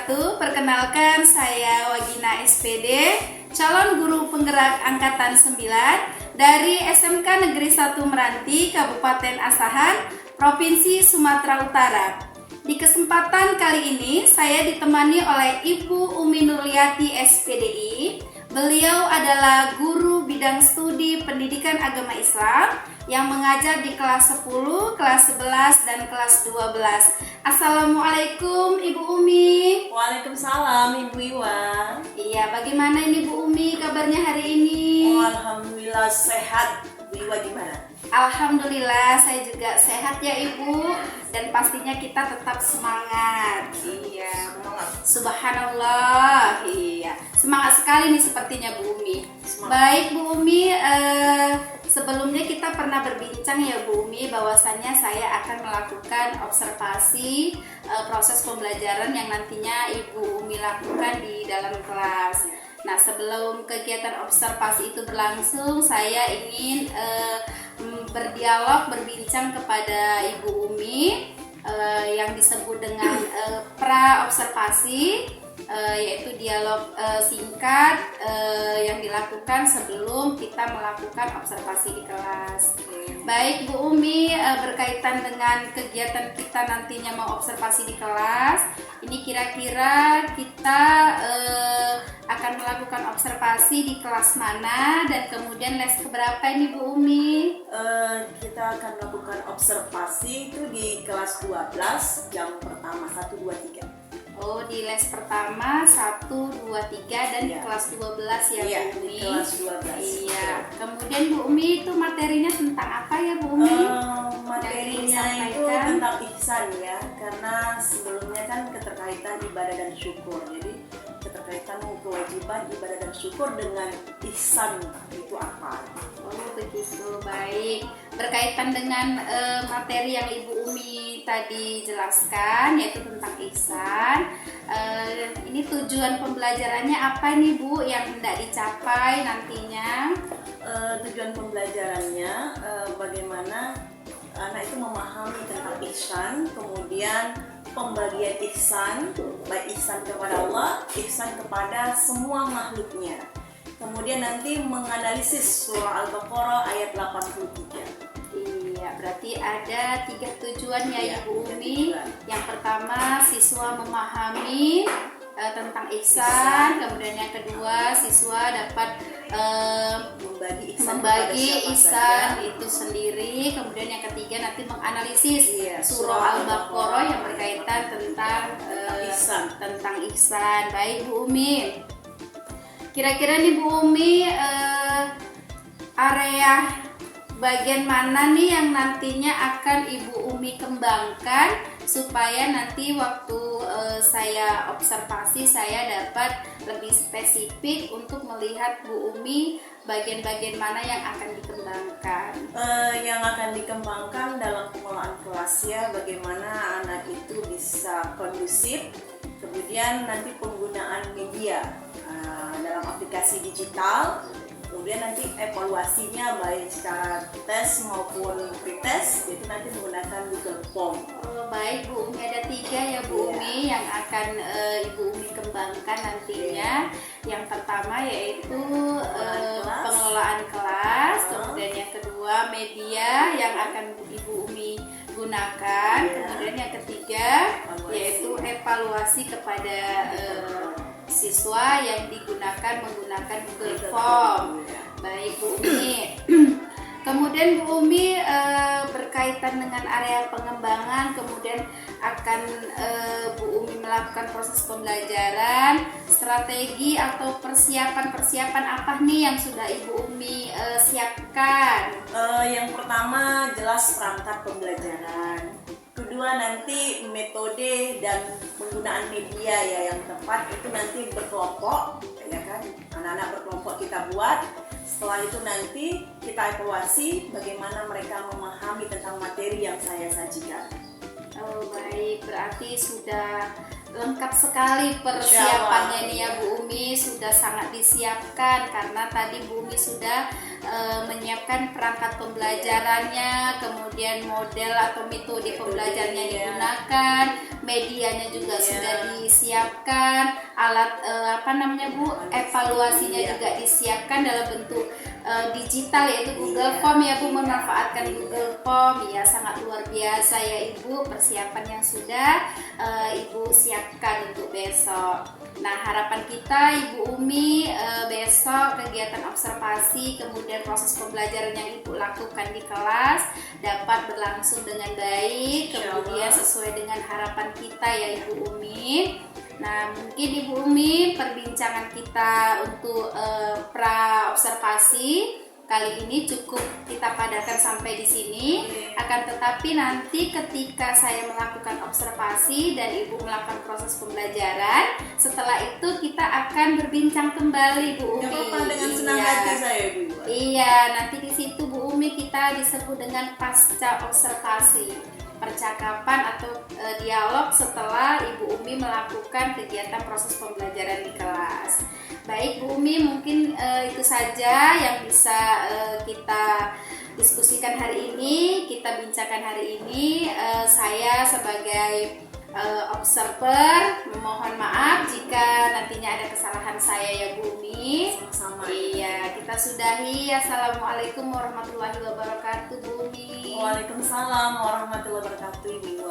wabarakatuh. Perkenalkan, saya Wagina SPD, calon guru penggerak angkatan 9 dari SMK Negeri 1 Meranti, Kabupaten Asahan, Provinsi Sumatera Utara. Di kesempatan kali ini, saya ditemani oleh Ibu Umi Nurliati SPDI. Beliau adalah guru bidang studi pendidikan agama Islam yang mengajar di kelas 10, kelas 11, dan kelas 12. Assalamualaikum Ibu Umi. Waalaikumsalam Ibu Iwa. Iya, bagaimana ini Bu Umi kabarnya hari ini? Alhamdulillah sehat. Bu Iwa gimana? Alhamdulillah saya juga sehat ya Ibu, dan pastinya kita tetap semangat. Iya, Subhanallah. Iya, semangat sekali nih sepertinya Bu Umi. Baik Bu Umi, sebelumnya kita pernah berbincang ya Bu Umi, bahwasannya saya akan melakukan observasi proses pembelajaran yang nantinya Ibu Umi lakukan di dalam kelas. Nah, sebelum kegiatan observasi itu berlangsung, saya ingin berbincang kepada Ibu Umi yang disebut dengan pra-observasi, yaitu dialog singkat yang dilakukan sebelum kita melakukan observasi di kelas. Baik Bu Umi, berkaitan dengan kegiatan kita nantinya mau observasi di kelas, ini kira-kira kita akan melakukan observasi di kelas mana dan kemudian les keberapa ini Bu Umi? Kita akan melakukan observasi itu di kelas 12 jam pertama 1, 2, 3. Oh, di les pertama 1, 2, 3 dan di kelas 12 ya Iya, Bu Umi? di kelas 12. Iya. Kemudian Bu Umi itu materinya tentang apa ya Bu Umi? Materinya itu tentang ihsan ya, karena sebelumnya kan keterkaitan ibadah dan syukur. Jadi keterkaitan kewajiban ibadah dan syukur dengan ihsan itu apa? Oh begitu, baik. Berkaitan dengan materi yang Ibu Umi tadi jelaskan, yaitu tentang ihsan. Ini tujuan pembelajarannya apa nih Bu yang hendak dicapai nantinya? Tujuan pembelajarannya bagaimana anak itu memahami tentang ihsan, kemudian pembagian ihsan, baik ihsan kepada Allah, ihsan kepada semua makhluknya. Kemudian nanti menganalisis surah Al-Baqarah ayat 83. Iya, berarti ada 3 tujuan ya Ibu Umi. Yang pertama, siswa memahami tentang ihsan. Kemudian yang kedua, siswa dapat membagi ihsan itu sendiri. Kemudian yang ketiga nanti menganalisis surah Al-Baqarah yang berkaitan tentang ihsan. Baik Bu Umi, kira-kira nih Bu Umi, area bagian mana nih yang nantinya akan Ibu Umi kembangkan supaya nanti waktu saya observasi saya dapat lebih spesifik untuk melihat Bu Umi bagian-bagian mana yang akan dikembangkan? Yang akan dikembangkan dalam pengelolaan kelas ya, bagaimana anak itu bisa kondusif, kemudian nanti penggunaan media dalam aplikasi digital, kemudian nanti evaluasinya baik secara tes maupun pretest, itu nanti menggunakan Google Form. Oh, baik Bu Umi, ada 3 ya Bu Umi yang akan Ibu Umi kembangkan nantinya. Yang pertama yaitu pengelolaan kelas, kemudian yang kedua media yang akan Ibu Umi gunakan, kemudian yang ketiga yaitu evaluasi kepada siswa yang menggunakan Google Form. Baik Bu Umi. Kemudian Bu Umi berkaitan dengan area pengembangan, kemudian akan Bu Umi melakukan proses pembelajaran, strategi atau persiapan apa nih yang sudah Ibu Umi siapkan? Yang pertama jelas perangkat pembelajaran. Kedua nanti metode dan penggunaan media ya yang tepat itu nanti berkelompok ya kan, anak-anak berkelompok kita buat. Setelah itu nanti kita evaluasi bagaimana mereka memahami tentang materi yang saya sajikan. Oh baik, berarti sudah lengkap sekali persiapannya nih ya Bu Umi, sudah sangat disiapkan karena tadi Bu Umi sudah menyiapkan perangkat pembelajarannya, kemudian model atau metode pembelajarannya digunakan, medianya juga Iya. sudah disiapkan, alat Bu, evaluasinya juga disiapkan dalam bentuk digital, yaitu Google Form ya Bu, memanfaatkan Google Form ya, sangat luar biasa ya Ibu persiapan yang sudah Ibu siapkan untuk besok. Nah, harapan kita Ibu Umi besok kegiatan observasi kemudian proses pembelajaran yang Ibu lakukan di kelas dapat berlangsung dengan baik, kemudian sesuai dengan harapan kita ya Ibu Umi. Nah, mungkin Ibu Umi perbincangan kita untuk pra observasi kali ini cukup kita padatkan sampai di sini. Akan tetapi nanti ketika saya melakukan observasi dan Ibu melakukan proses pembelajaran, setelah itu kita akan berbincang kembali Bu Umi. Gak apa-apa, dengan senang hati saya Bu. Iya, nanti di situ Bu Umi kita disebut dengan pasca observasi. Percakapan atau dialog setelah Ibu Umi melakukan kegiatan proses pembelajaran di kelas. Baik Bu Umi, mungkin itu saja yang bisa kita diskusikan hari ini, kita bincangkan hari ini. Saya sebagai observer mohon maaf jika nantinya ada kesalahan saya ya Bu Umi. Sama-sama. Iya, kita sudahi. Assalamualaikum warahmatullahi wabarakatuh Bu Umi. Waalaikumsalam warahmatullahi wabarakatuh Ibu.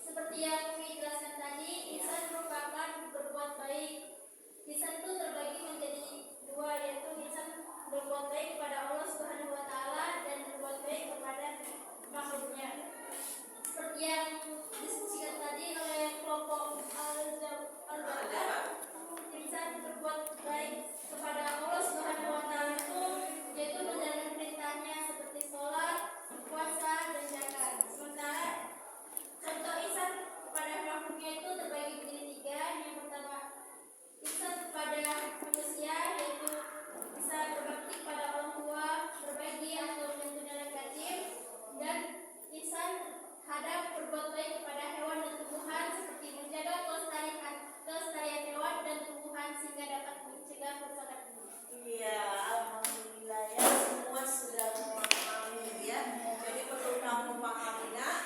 Seperti yang Umi jelaskan tadi, insan merupakan berbuat Ihsan itu terbagi menjadi dua, yaitu ihsan berbuat baik kepada Allah Subhanahu wa taala dan berbuat baik kepada makhluknya. Seperti yang diskusikan tadi oleh kelompok Al-Jabbar, ihsan berbuat baik kepada Allah Subhanahu wa taala itu yaitu menjalankan perintahnya seperti sholat, puasa, dan zakat. Sementara contoh ihsan kepada makhluknya itu terbagi menjadi tiga. Yang pertama, ihsan kepada manusia, yaitu bisa berbakti kepada orang tua, berbagi atau menyentuh yatim, dan ihsan terhadap berbuat baik kepada hewan dan tumbuhan seperti menjaga kelestarian hewan dan tumbuhan sehingga dapat mencegah kerusakan bumi. Iya, alhamdulillah ya, semua sudah memahami ya. Jadi perlu kamu pahami nak,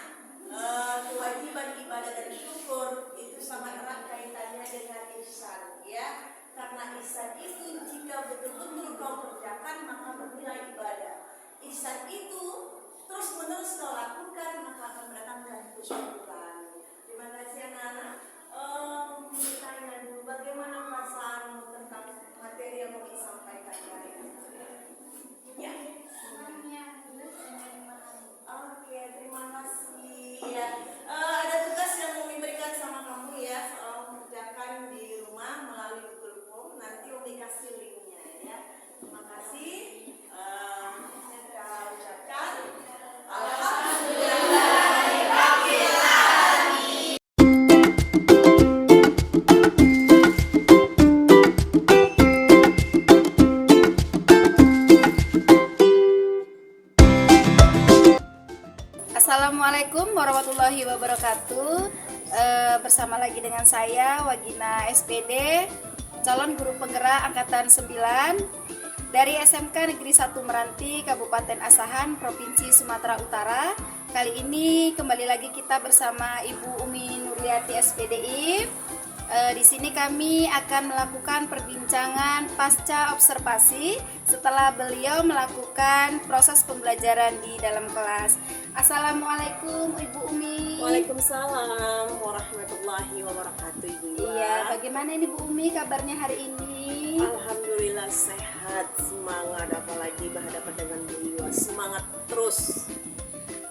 kewajiban ibadah dan syukur itu sangat erat kaitannya dengan ihsan ya. Karena ihsan itu jika betul-betul kau kerjakan maka bernilai ibadah. Ihsan itu terus menerus kau lakukan maka akan mendatangkan kesyukuran. Terima kasih anak-anak. Bertanya dulu bagaimana perasaanmu tentang materi yang mau disampaikan hari ini? Ya. Oke, terima kasih. Ya, ada tugas yang mau diberikan sama kamu ya, mengerjakan di rumah melalui Google Form. Nanti Umi kasih linknya ya. Terima kasih. Kita ucapkan alhamdulillah. Assalamualaikum warahmatullahi wabarakatuh. Bersama lagi dengan saya Wagina SPD, calon guru penggerak angkatan 9 dari SMK Negeri 1 Meranti, Kabupaten Asahan, Provinsi Sumatera Utara. Kali ini kembali lagi kita bersama Ibu Umi Nurliati SPDI. Di sini kami akan melakukan perbincangan pasca observasi setelah beliau melakukan proses pembelajaran di dalam kelas. Assalamualaikum Ibu Umi. Waalaikumsalam warahmatullahi wabarakatuh, Ibu. Iya, bagaimana ini Bu Umi kabarnya hari ini? Alhamdulillah sehat, semangat, apalagi berhadapan dengan Bu Iwa. Semangat terus.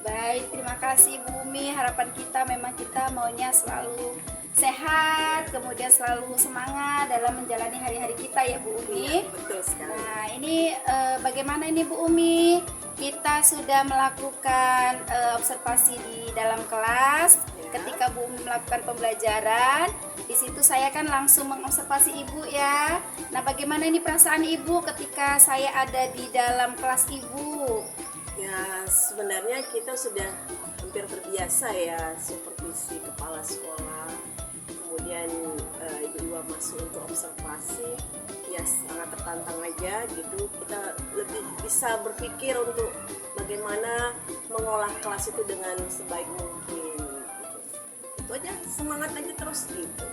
Baik, terima kasih Bu Umi. Harapan kita memang kita maunya selalu sehat, kemudian selalu semangat dalam menjalani hari-hari kita ya Bu Umi. Betul sekali. Nah ini bagaimana ini Bu Umi? Kita sudah melakukan observasi di dalam kelas. Ketika Bu Umi melakukan pembelajaran, di situ saya kan langsung mengobservasi Ibu ya. Nah bagaimana ini perasaan Ibu ketika saya ada di dalam kelas Ibu? Ya sebenarnya kita sudah hampir terbiasa ya supervisi kepala sekolah. Kemudian Ibu Iwa masuk untuk observasi, ya sangat tertantang aja gitu. Kita lebih bisa berpikir untuk bagaimana mengolah kelas itu dengan sebaik mungkin gitu. Itu aja, semangat aja terus gitu.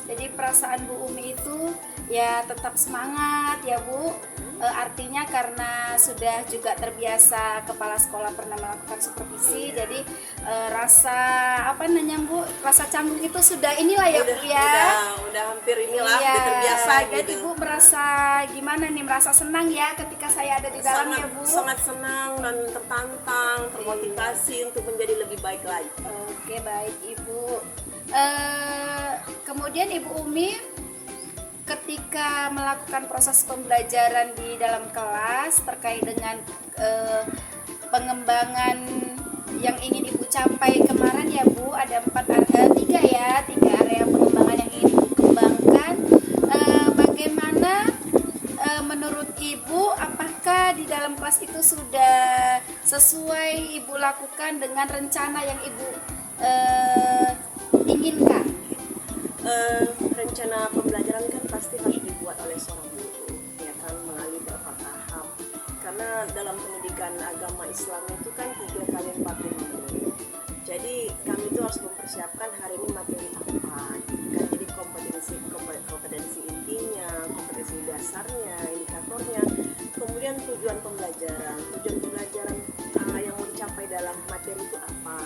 Jadi perasaan Bu Umi itu ya tetap semangat ya Bu. Artinya karena sudah juga terbiasa kepala sekolah pernah melakukan supervisi, jadi rasa apa namanya Bu, rasa canggung itu sudah inilah ya Bu ya. Udah hampir inilah, Iya, udah terbiasa gitu. jadi Bu merasa gimana nih, merasa senang ya ketika saya ada di dalamnya Bu. Sangat senang dan tertantang, termotivasi untuk menjadi lebih baik lagi. Oke baik Ibu. Kemudian Ibu Umi ketika melakukan proses pembelajaran di dalam kelas terkait dengan pengembangan yang ingin Ibu capai kemarin ya Bu, ada tiga area pengembangan yang ingin Ibu kembangkan. Bagaimana menurut Ibu, apakah di dalam kelas itu sudah sesuai Ibu lakukan dengan rencana yang Ibu inginkan? Rencana pembelajaran kan pasti harus dibuat oleh seorang guru, ya kan, melalui beberapa tahap. Karena dalam pendidikan agama Islam itu kan 3 kali 45 menit. Jadi kami itu harus mempersiapkan hari ini materi apa, kan, jadi kompetensi intinya, kompetensi dasarnya, indikatornya, kemudian tujuan pembelajaran yang mau dicapai dalam materi itu apa.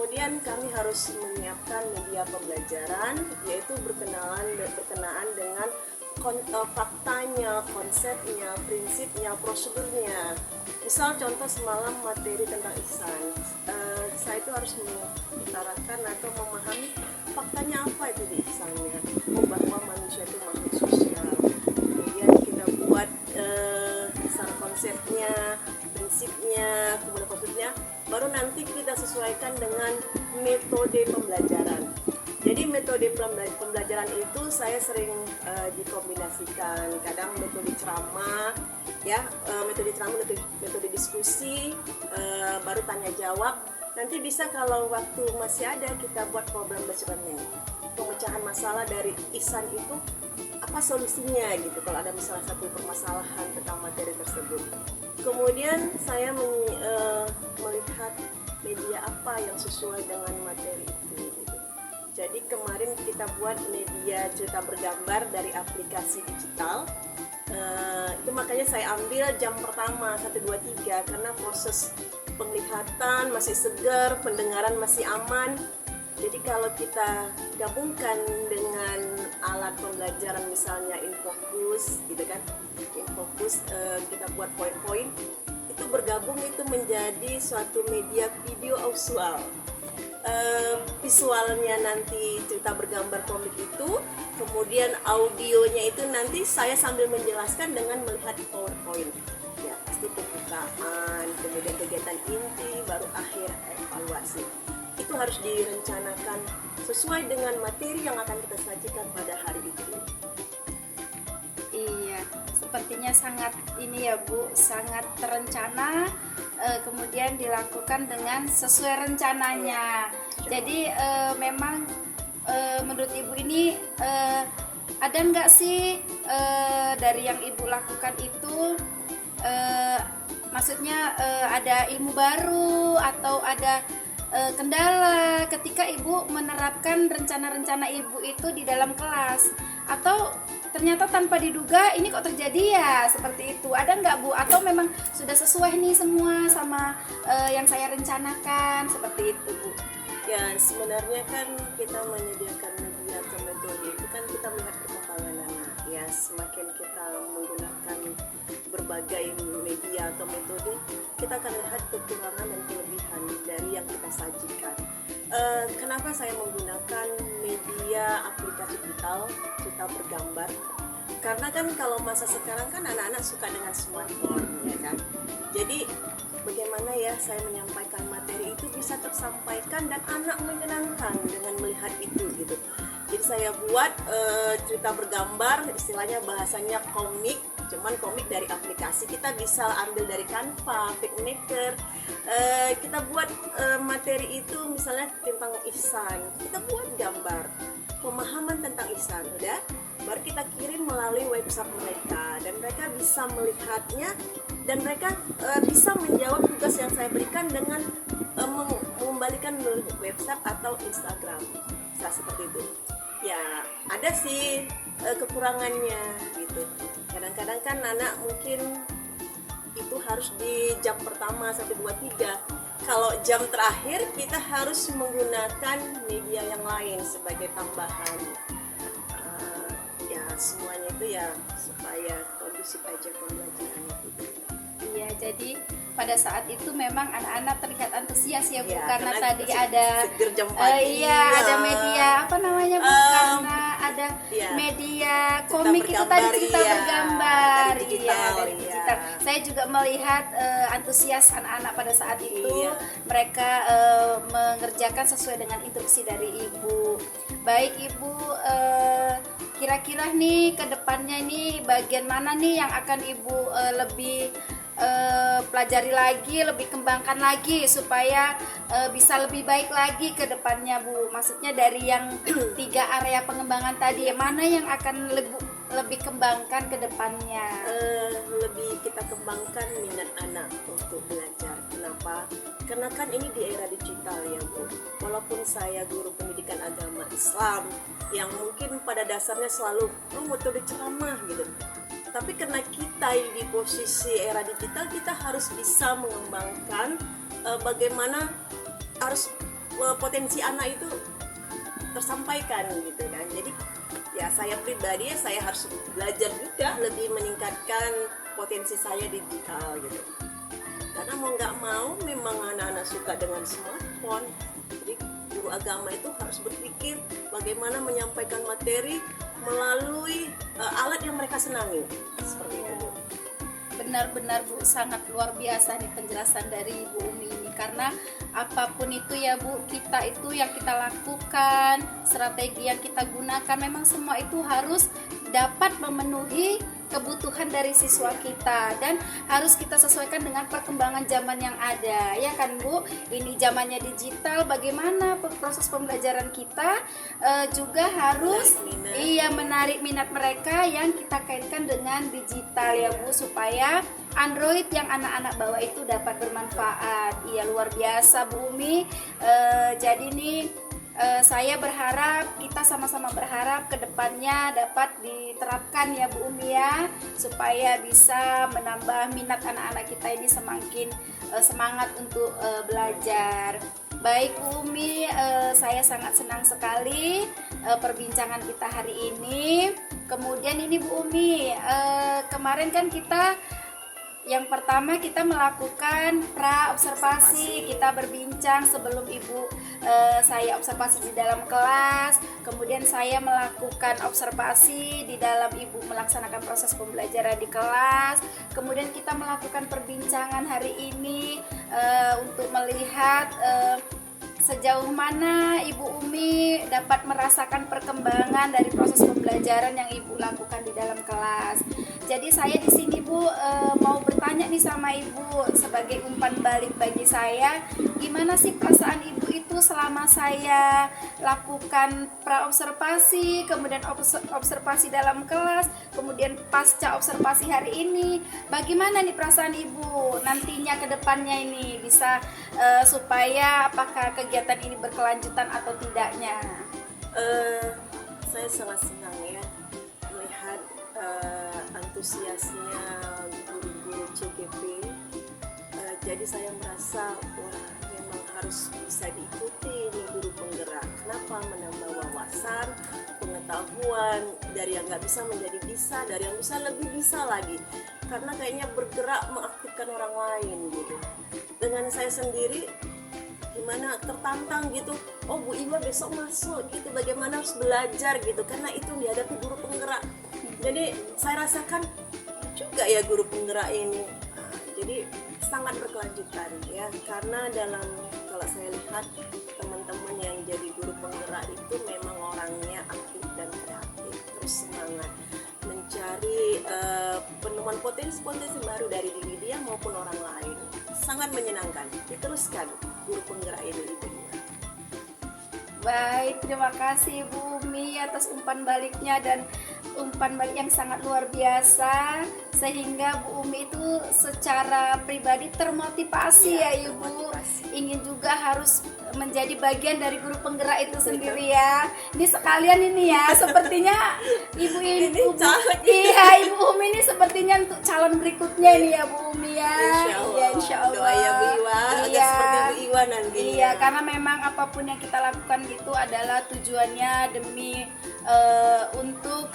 Kemudian kami harus menyiapkan media pembelajaran, yaitu berkenaan dengan faktanya, konsepnya, prinsipnya, prosedurnya. Misal contoh semalam materi tentang ihsan, saya itu harus mengutarakan atau memahami faktanya apa itu di ihsannya, bahwa manusia itu makhluk sosial. Kemudian kita buat secara konsepnya, prinsipnya, kemudian prosedurnya, baru nanti kita sesuaikan dengan metode pembelajaran. Jadi metode pembelajaran itu saya sering dikombinasikan, kadang metode ceramah, ya, metode ceramah, metode diskusi, baru tanya jawab. Nanti bisa kalau waktu masih ada kita buat problem statement, pemecahan masalah dari ihsan itu apa solusinya gitu kalau ada misalnya satu permasalahan tentang materi tersebut. Kemudian saya melihat media apa yang sesuai dengan materi itu gitu. Jadi kemarin kita buat media cerita bergambar dari aplikasi digital. Itu makanya saya ambil jam pertama 1, 2, 3 karena proses penglihatan masih segar, pendengaran masih aman. Jadi kalau kita gabungkan dengan alat pembelajaran misalnya InFocus gitu kan, InFocus kita buat poin-poin, itu bergabung itu menjadi suatu media video ausual. Visualnya nanti cerita bergambar komik itu, kemudian audionya itu nanti saya sambil menjelaskan dengan melihat PowerPoint. Ya, pasti pembukaan, kemudian kegiatan inti, baru akhir evaluasi. Itu harus direncanakan sesuai dengan materi yang akan kita sajikan pada hari itu. Iya, sepertinya sangat ini ya Bu, sangat terencana, kemudian dilakukan dengan sesuai rencananya. Jadi memang menurut Ibu ini ada nggak sih dari yang Ibu lakukan itu, maksudnya ada ilmu baru atau ada kendala ketika Ibu menerapkan rencana-rencana Ibu itu di dalam kelas, atau ternyata tanpa diduga ini kok terjadi ya seperti itu, ada nggak Bu? Atau memang sudah sesuai nih semua sama yang saya rencanakan seperti itu Bu? Ya sebenarnya kan kita menyediakan media atau metode itu kan kita melihat perkembangan anak ya, semakin kita menggunakan berbagai media atau metode, kita akan lihat kekurangan dan kelebihan dari yang kita sajikan. Kenapa saya menggunakan media aplikasi digital cerita bergambar? Karena kan kalau masa sekarang kan anak-anak suka dengan smartphone, ya kan. Jadi bagaimana ya saya menyampaikan materi itu bisa tersampaikan dan anak menyenangkan dengan melihat itu gitu. Jadi saya buat cerita bergambar, istilahnya bahasanya komik, cuman komik dari aplikasi. Kita bisa ambil dari Canva, PicMaker. Kita buat materi itu misalnya tentang ihsan, kita buat gambar pemahaman tentang ihsan, udah, baru kita kirim melalui website mereka dan mereka bisa melihatnya dan mereka bisa menjawab tugas yang saya berikan dengan mengembalikan melalui website atau Instagram, bisa seperti itu. Ya ada sih kekurangannya gitu. Kadang-kadang kan anak mungkin itu harus di jam pertama 1, 2, 3. Kalau jam terakhir kita harus menggunakan media yang lain sebagai tambahan. Ya semuanya itu ya supaya kondusif aja pembelajaran itu. Iya, jadi pada saat itu memang anak-anak terlihat antusias ya Bu, Ya, karena tadi ada seger jam pagi. ada media apa namanya Bu, karena ada ya, media komik itu tadi cerita iya, bergambar, dari digital, dari digital. Saya juga melihat antusias anak-anak pada saat itu, Iya. mereka mengerjakan sesuai dengan instruksi dari Ibu. Baik Ibu, kira-kira nih ke depannya nih bagian mana nih yang akan Ibu lebih pelajari lagi, lebih kembangkan lagi supaya bisa lebih baik lagi ke depannya Bu? Maksudnya dari yang 3 area pengembangan tadi, mana yang akan lebih kembangkan ke depannya? Lebih kita kembangkan minat anak untuk belajar. Kenapa? Karena kan ini di era digital ya Bu. Walaupun saya guru pendidikan agama Islam yang mungkin pada dasarnya selalu metode ceramah gitu, tapi karena kita di posisi era digital, kita harus bisa mengembangkan bagaimana harus potensi anak itu tersampaikan gitu kan. Jadi ya saya pribadi saya harus belajar juga lebih meningkatkan potensi saya digital gitu. Karena mau nggak mau memang anak-anak suka dengan smartphone. Jadi guru agama itu harus berpikir bagaimana menyampaikan materi melalui alat yang mereka senangi. Seperti itu, Bu. Benar-benar Bu, sangat luar biasa nih penjelasan dari Bu Umi ini, karena apapun itu ya Bu, kita itu yang kita lakukan, strategi yang kita gunakan, memang semua itu harus dapat memenuhi kebutuhan dari siswa kita dan harus kita sesuaikan dengan perkembangan zaman yang ada, ya kan Bu? Ini zamannya digital, bagaimana proses pembelajaran kita juga harus menarik minat mereka yang kita kaitkan dengan digital ya Bu, supaya Android yang anak-anak bawa itu dapat bermanfaat. Iya, luar biasa Bu Umi. Jadi nih saya berharap, kita sama-sama berharap kedepannya dapat diterapkan ya Bu Umi ya, supaya bisa menambah minat anak-anak kita ini semakin semangat untuk belajar. Baik Bu Umi, saya sangat senang sekali perbincangan kita hari ini. Kemudian ini Bu Umi, kemarin kan kita yang pertama kita melakukan pra-observasi, kita berbincang sebelum Ibu saya observasi di dalam kelas, kemudian saya melakukan observasi di dalam Ibu melaksanakan proses pembelajaran di kelas, kemudian kita melakukan perbincangan hari ini untuk melihat sejauh mana Ibu Umi dapat merasakan perkembangan dari proses pembelajaran yang Ibu lakukan di dalam kelas. Jadi saya di sini Bu mau bertanya nih sama Ibu sebagai umpan balik bagi saya, gimana sih perasaan Ibu itu selama saya lakukan pra-observasi, kemudian observasi dalam kelas, kemudian pasca observasi hari ini, bagaimana nih perasaan Ibu nantinya ke depannya ini bisa supaya apakah kegiatan ini berkelanjutan atau tidaknya? Saya sangat senang ya melihat antusiasnya guru-guru CGP. Jadi saya merasa wah memang harus bisa diikuti nih guru penggerak. Kenapa? Menambah wawasan, pengetahuan, dari yang nggak bisa menjadi bisa, dari yang bisa lebih bisa lagi. Karena kayaknya bergerak mengaktifkan orang lain gitu. Dengan saya sendiri gimana tertantang gitu, oh Bu Iwa besok masuk gitu, bagaimana harus belajar gitu, karena itu dihadapi guru penggerak. Jadi saya rasakan juga ya guru penggerak ini jadi sangat berkelanjutan ya, karena dalam kalau saya lihat teman-teman yang jadi guru penggerak itu memang orangnya aktif dan kreatif, terus semangat mencari penemuan potensi-potensi baru dari diri dia maupun orang lain. Sangat menyenangkan, diteruskan guru penggerak ini. Baik, terima kasih Bu Umi atas umpan baliknya dan umpan balik yang sangat luar biasa, sehingga Bu Umi itu secara pribadi termotivasi ya Ibu, ingin juga harus menjadi bagian dari guru penggerak itu sendiri ya. Ini sekalian ini ya, sepertinya Ibu Umi ini sepertinya untuk calon berikutnya ini ya Bu Umi ya. Insya Allah. Doa ya Bu Iwa, agar seperti Bu Iwa nanti. Iya, karena memang apapun yang kita lakukan itu adalah tujuannya demi untuk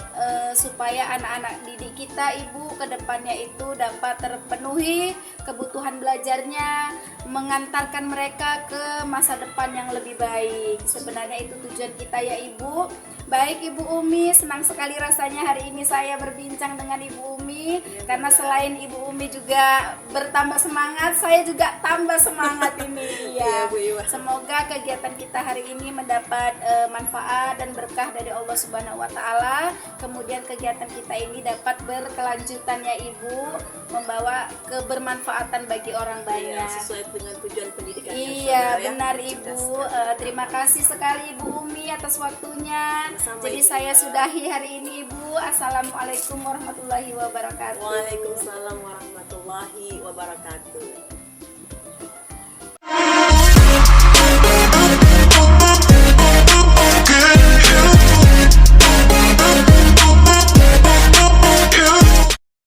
supaya anak-anak didik kita Ibu kedepannya itu dapat terpenuhi kebutuhan belajarnya, mengantarkan mereka ke masa depan yang lebih baik. Sebenarnya itu tujuan kita ya Ibu. Baik Ibu Umi, senang sekali rasanya hari ini saya berbincang dengan Ibu Umi, karena selain Ibu Umi juga bertambah semangat, saya juga tambah semangat ini ya. Semoga kegiatan kita hari ini mendapat manfaat dan berkah dari Allah Subhanahu wa taala. Kemudian kegiatan kita ini dapat berkelanjutan ya Ibu, membawa kebermanfaatan bagi orang banyak. Sesuai dengan tujuan pendidikan. Iya, benar Ibu. Terima kasih sekali Ibu Umi atas waktunya. Jadi saya sudahi hari ini Ibu. Assalamualaikum warahmatullahi wabarakatuh. Waalaikumsalam warahmatullahi wabarakatuh.